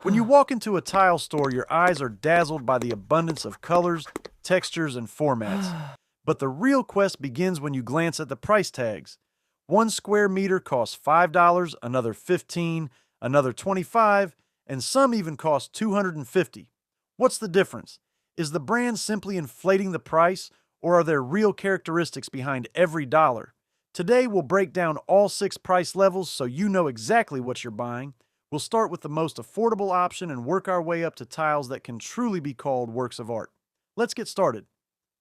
When you walk into a tile store, your eyes are dazzled by the abundance of colors, textures, and formats. But the real quest begins when you glance at the price tags. One square meter costs $5, another $15, another $25, and some even cost $250. What's the difference? Is the brand simply inflating the price, or are there real characteristics behind every dollar? Today, we'll break down all 6 price levels so you know exactly what you're buying. We'll start with the most affordable option and work our way up to tiles that can truly be called works of art. Let's get started.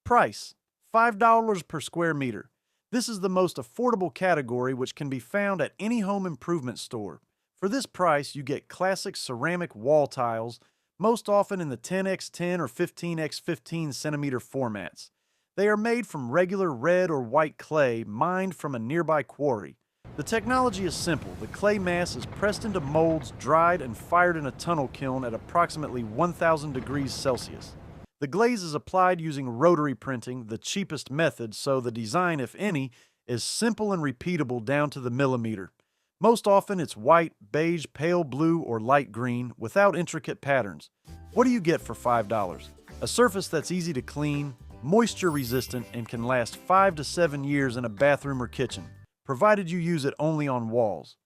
Price: $5 per square meter. This is the most affordable category, which can be found at any home improvement store. For this price, you get classic ceramic wall tiles, most often in the 10x10 or 15x15 centimeter formats. They are made from regular red or white clay mined from a nearby quarry. The technology is simple. The clay mass is pressed into molds, dried, and fired in a tunnel kiln at approximately 1,000 degrees Celsius. The glaze is applied using rotary printing, the cheapest method, so the design, if any, is simple and repeatable down to the millimeter. Most often it's white, beige, pale blue, or light green, without intricate patterns. What do you get for $5? A surface that's easy to clean, moisture resistant, and can last 5 to 7 years in a bathroom or kitchen, provided you use it only on walls.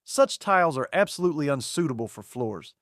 Such tiles are absolutely unsuitable for floors.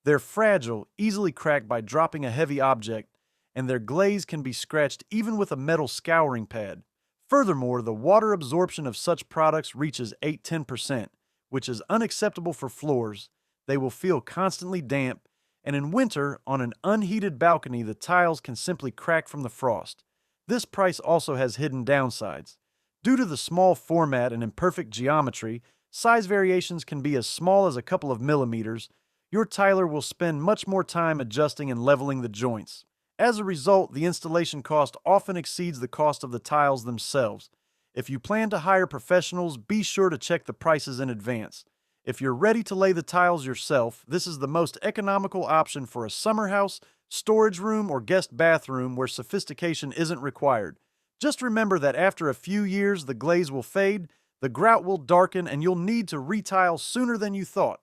They're fragile, easily cracked by dropping a heavy object, and their glaze can be scratched even with a metal scouring pad. Furthermore, the water absorption of such products reaches 8–10%, which is unacceptable for floors. They will feel constantly damp, and in winter, on an unheated balcony, the tiles can simply crack from the frost. This price also has hidden downsides. Due to the small format and imperfect geometry, size variations can be as small as a couple of millimeters. Your tiler will spend much more time adjusting and leveling the joints. As a result, the installation cost often exceeds the cost of the tiles themselves. If you plan to hire professionals, be sure to check the prices in advance. If you're ready to lay the tiles yourself, this is the most economical option for a summer house, storage room, or guest bathroom where sophistication isn't required. Just remember that after a few years, the glaze will fade, the grout will darken, and you'll need to retile sooner than you thought.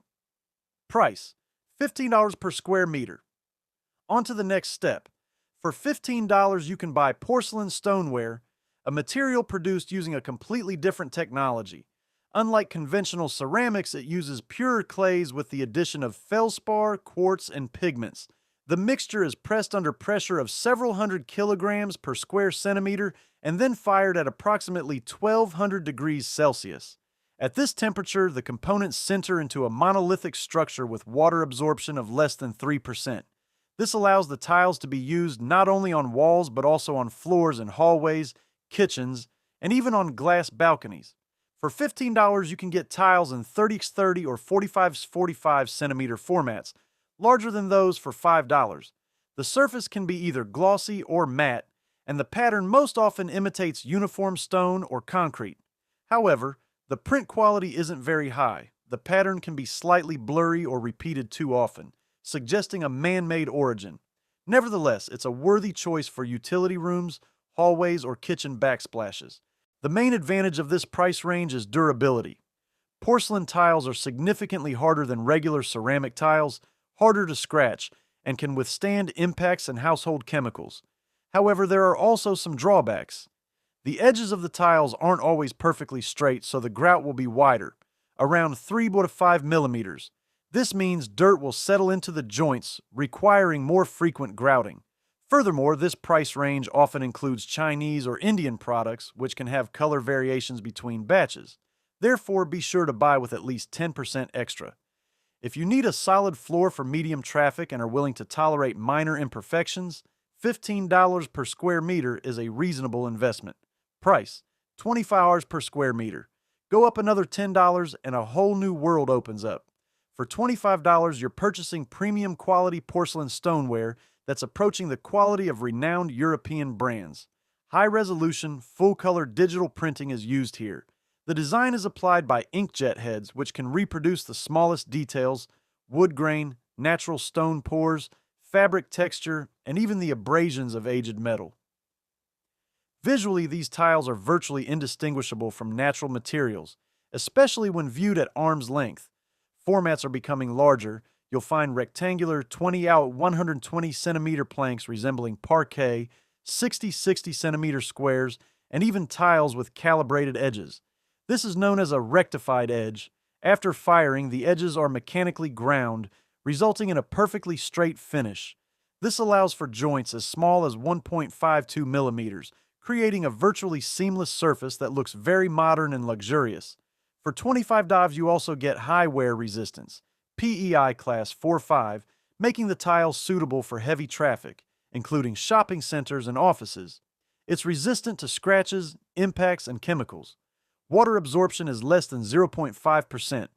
Price: $15 per square meter. On to the next step. For $15, you can buy porcelain stoneware, a material produced using a completely different technology. Unlike conventional ceramics, it uses pure clays with the addition of feldspar, quartz, and pigments. The mixture is pressed under pressure of several hundred kilograms per square centimeter and then fired at approximately 1,200 degrees Celsius. At this temperature, the components sinter into a monolithic structure with water absorption of less than 3%. This allows the tiles to be used not only on walls but also on floors in hallways, kitchens, and even on glass balconies. For $15, you can get tiles in 30x30 or 45x45 centimeter formats, larger than those for $5. The surface can be either glossy or matte, and the pattern most often imitates uniform stone or concrete. However, the print quality isn't very high. The pattern can be slightly blurry or repeated too often, suggesting a man-made origin. Nevertheless, it's a worthy choice for utility rooms, hallways, or kitchen backsplashes. The main advantage of this price range is durability. Porcelain tiles are significantly harder than regular ceramic tiles, harder to scratch, and can withstand impacts and household chemicals. However, there are also some drawbacks. The edges of the tiles aren't always perfectly straight, so the grout will be wider, around 3 to 5 millimeters. This means dirt will settle into the joints, requiring more frequent grouting. Furthermore, this price range often includes Chinese or Indian products, which can have color variations between batches. Therefore, be sure to buy with at least 10% extra. If you need a solid floor for medium traffic and are willing to tolerate minor imperfections, $15 per square meter is a reasonable investment. Price: $25 per square meter. Go up another $10 and a whole new world opens up. For $25, you're purchasing premium quality porcelain stoneware that's approaching the quality of renowned European brands. High-resolution, full-color digital printing is used here. The design is applied by inkjet heads, which can reproduce the smallest details: wood grain, natural stone pores, fabric texture, and even the abrasions of aged metal. Visually, these tiles are virtually indistinguishable from natural materials, especially when viewed at arm's length. Formats are becoming larger. You'll find rectangular 20 out 120 centimeter planks resembling parquet, 60 centimeter squares, and even tiles with calibrated edges. This is known as a rectified edge. After firing, the edges are mechanically ground, resulting in a perfectly straight finish. This allows for joints as small as 1.52 millimeters, creating a virtually seamless surface that looks very modern and luxurious. For $25, you also get high wear resistance, PEI Class 4-5, making the tiles suitable for heavy traffic, including shopping centers and offices. It's resistant to scratches, impacts, and chemicals. Water absorption is less than 0.5%,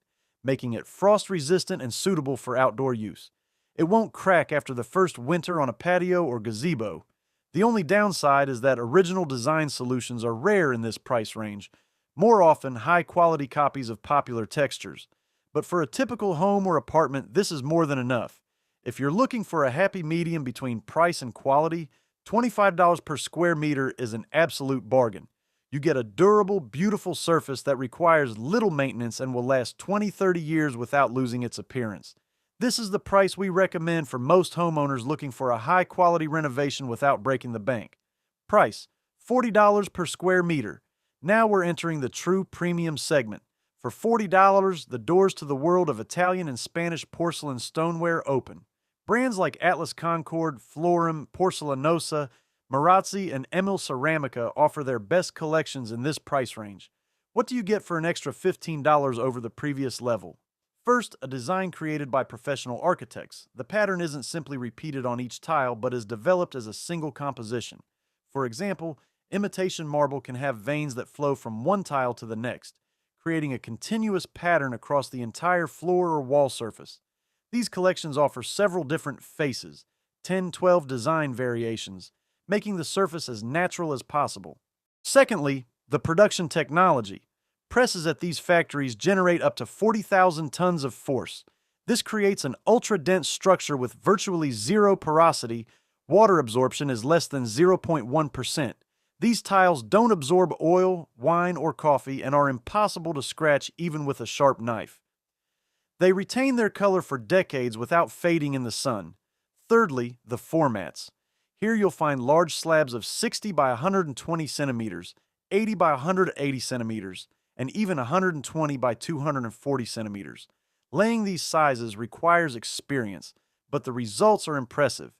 making it frost-resistant and suitable for outdoor use. It won't crack after the first winter on a patio or gazebo. The only downside is that original design solutions are rare in this price range, more often high-quality copies of popular textures. But for a typical home or apartment, this is more than enough. If you're looking for a happy medium between price and quality, $25 per square meter is an absolute bargain. You get a durable, beautiful surface that requires little maintenance and will last 20-30 years without losing its appearance. This is the price we recommend for most homeowners looking for a high-quality renovation without breaking the bank. Price: $40 per square meter. Now we're entering the true premium segment. For $40, the doors to the world of Italian and Spanish porcelain stoneware open. Brands like Atlas Concord, Florum, Porcelanosa, Marazzi, and Emil Ceramica offer their best collections in this price range. What do you get for an extra $15 over the previous level? First, a design created by professional architects. The pattern isn't simply repeated on each tile, but is developed as a single composition. For example, imitation marble can have veins that flow from one tile to the next, creating a continuous pattern across the entire floor or wall surface. These collections offer several different faces, 10-12 design variations, making the surface as natural as possible. Secondly, the production technology. Presses at these factories generate up to 40,000 tons of force. This creates an ultra-dense structure with virtually zero porosity. Water absorption is less than 0.1%. These tiles don't absorb oil, wine, or coffee and are impossible to scratch even with a sharp knife. They retain their color for decades without fading in the sun. Thirdly, the formats. Here you'll find large slabs of 60 by 120 centimeters, 80 by 180 centimeters, and even 120 by 240 centimeters. Laying these sizes requires experience, but the results are impressive.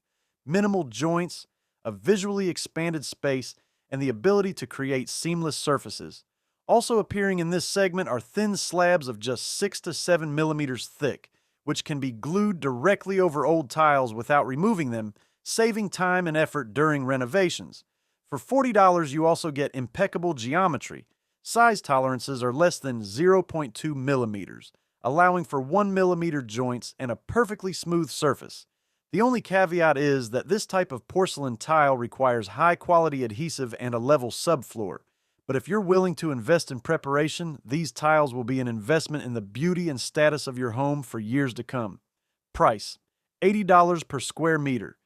Minimal joints, a visually expanded space, and the ability to create seamless surfaces. Also appearing in this segment are thin slabs of just 6 to 7 millimeters thick, which can be glued directly over old tiles without removing them, saving time and effort during renovations. For $40, you also get impeccable geometry. Size tolerances are less than 0.2 millimeters, allowing for 1 millimeter joints and a perfectly smooth surface. The only caveat is that this type of porcelain tile requires high-quality adhesive and a level subfloor. But if you're willing to invest in preparation, these tiles will be an investment in the beauty and status of your home for years to come. Price: $80 per square meter.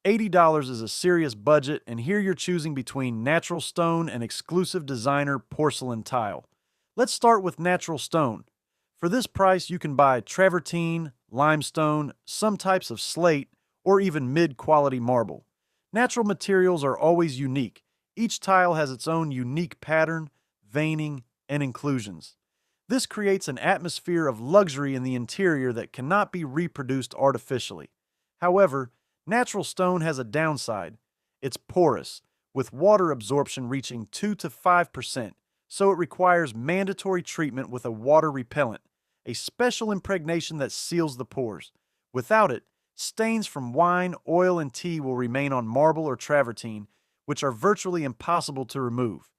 $80 is a serious budget, and here you're choosing between natural stone and exclusive designer porcelain tile. Let's start with natural stone. For this price, you can buy travertine, limestone, some types of slate, or even mid-quality marble. Natural materials are always unique. Each tile has its own unique pattern, veining, and inclusions. This creates an atmosphere of luxury in the interior that cannot be reproduced artificially. However, natural stone has a downside. It's porous, with water absorption reaching 2 to 5%, so it requires mandatory treatment with a water repellent, a special impregnation that seals the pores. Without it, stains from wine, oil, and tea will remain on marble or travertine, which are virtually impossible to remove.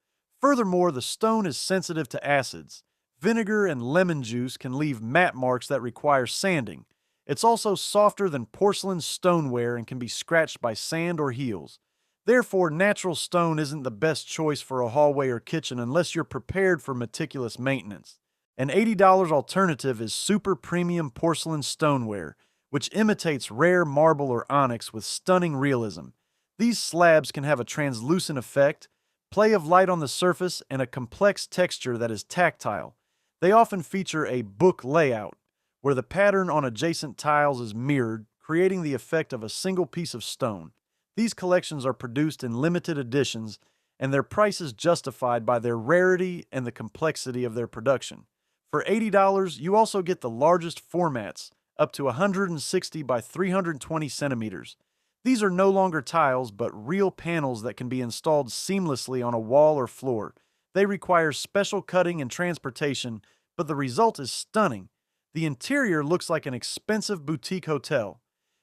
Furthermore, the stone is sensitive to acids. Vinegar and lemon juice can leave matte marks that require sanding. It's also softer than porcelain stoneware and can be scratched by sand or heels. Therefore, natural stone isn't the best choice for a hallway or kitchen unless you're prepared for meticulous maintenance. An $80 alternative is super premium porcelain stoneware, which imitates rare marble or onyx with stunning realism. These slabs can have a translucent effect, play of light on the surface, and a complex texture that is tactile. They often feature a book layout, where the pattern on adjacent tiles is mirrored, creating the effect of a single piece of stone. These collections are produced in limited editions, and their price is justified by their rarity and the complexity of their production. For $80, you also get the largest formats, up to 160 by 320 centimeters. These are no longer tiles, but real panels that can be installed seamlessly on a wall or floor. They require special cutting and transportation, but the result is stunning. The interior looks like an expensive boutique hotel.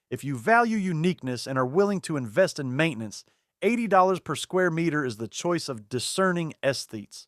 If you value uniqueness and are willing to invest in maintenance, $80 per square meter is the choice of discerning aesthetes.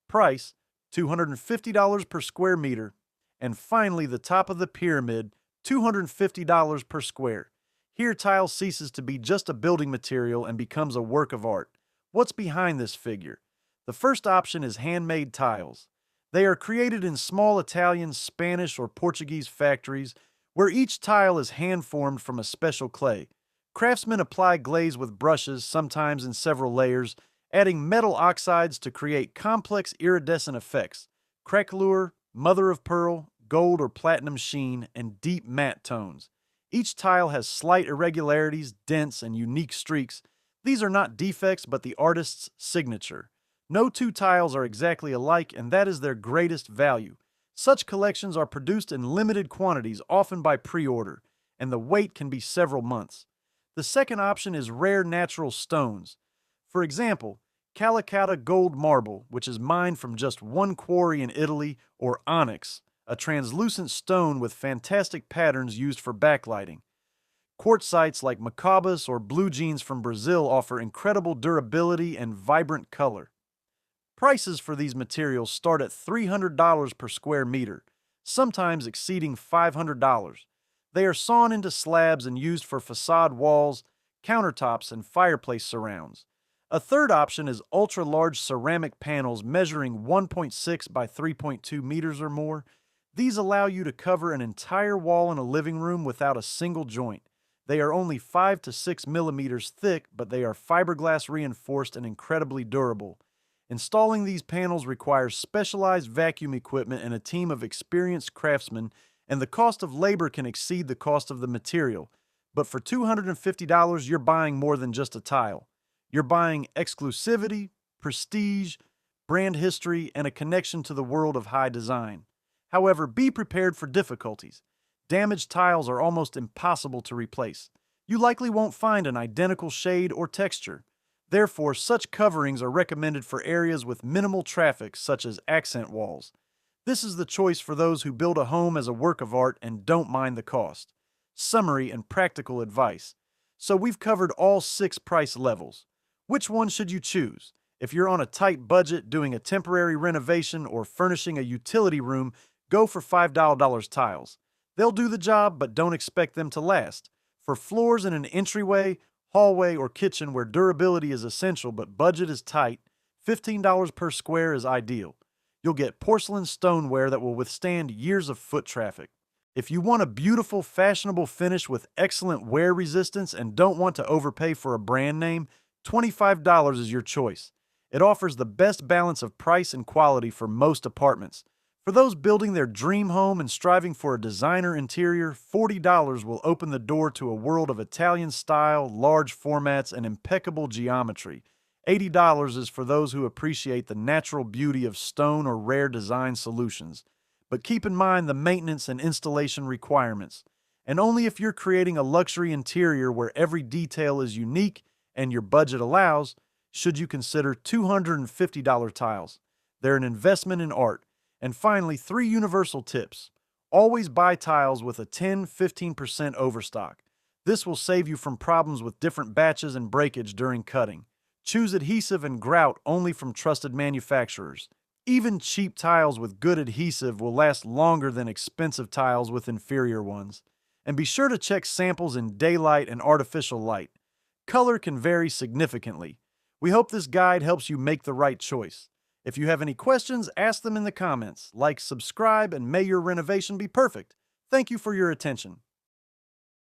Price, $250 per square meter. And finally, the top of the pyramid, $250 per square. Here, tile ceases to be just a building material and becomes a work of art. What's behind this figure? The first option is handmade tiles. They are created in small Italian, Spanish, or Portuguese factories where each tile is hand-formed from a special clay. Craftsmen apply glaze with brushes, sometimes in several layers, adding metal oxides to create complex iridescent effects. Craquelure, mother of pearl, gold or platinum sheen, and deep matte tones. Each tile has slight irregularities, dents, and unique streaks. These are not defects, but the artist's signature. No two tiles are exactly alike, and that is their greatest value. Such collections are produced in limited quantities, often by pre-order, and the wait can be several months. The second option is rare natural stones. For example, Calicata gold marble, which is mined from just one quarry in Italy, or onyx, a translucent stone with fantastic patterns used for backlighting. Quartzites like Macabas or blue jeans from Brazil offer incredible durability and vibrant color. Prices for these materials start at $300 per square meter, sometimes exceeding $500. They are sawn into slabs and used for facade walls, countertops, and fireplace surrounds. A third option is ultra-large ceramic panels measuring 1.6 by 3.2 meters or more. These allow you to cover an entire wall in a living room without a single joint. They are only 5 to 6 millimeters thick, but they are fiberglass reinforced and incredibly durable. Installing these panels requires specialized vacuum equipment and a team of experienced craftsmen, and the cost of labor can exceed the cost of the material. But for $250, you're buying more than just a tile. You're buying exclusivity, prestige, brand history, and a connection to the world of high design. However, be prepared for difficulties. Damaged tiles are almost impossible to replace. You likely won't find an identical shade or texture. Therefore, such coverings are recommended for areas with minimal traffic, such as accent walls. This is the choice for those who build a home as a work of art and don't mind the cost. Summary and practical advice. So we've covered all 6 price levels. Which one should you choose? If you're on a tight budget doing a temporary renovation or furnishing a utility room, go for $5 tiles. They'll do the job, but don't expect them to last. For floors in an entryway, hallway, or kitchen where durability is essential but budget is tight, $15 per square is ideal. You'll get porcelain stoneware that will withstand years of foot traffic. If you want a beautiful, fashionable finish with excellent wear resistance and don't want to overpay for a brand name, $25 is your choice. It offers the best balance of price and quality for most apartments. For those building their dream home and striving for a designer interior, $40 will open the door to a world of Italian style, large formats, and impeccable geometry. $80 is for those who appreciate the natural beauty of stone or rare design solutions. But keep in mind the maintenance and installation requirements. And only if you're creating a luxury interior where every detail is unique and your budget allows, should you consider $250 tiles. They're an investment in art. And finally, 3 universal tips. Always buy tiles with a 10-15% overstock. This will save you from problems with different batches and breakage during cutting. Choose adhesive and grout only from trusted manufacturers. Even cheap tiles with good adhesive will last longer than expensive tiles with inferior ones. And be sure to check samples in daylight and artificial light. Color can vary significantly. We hope this guide helps you make the right choice. If you have any questions, ask them in the comments. Like, subscribe, and may your renovation be perfect. Thank you for your attention.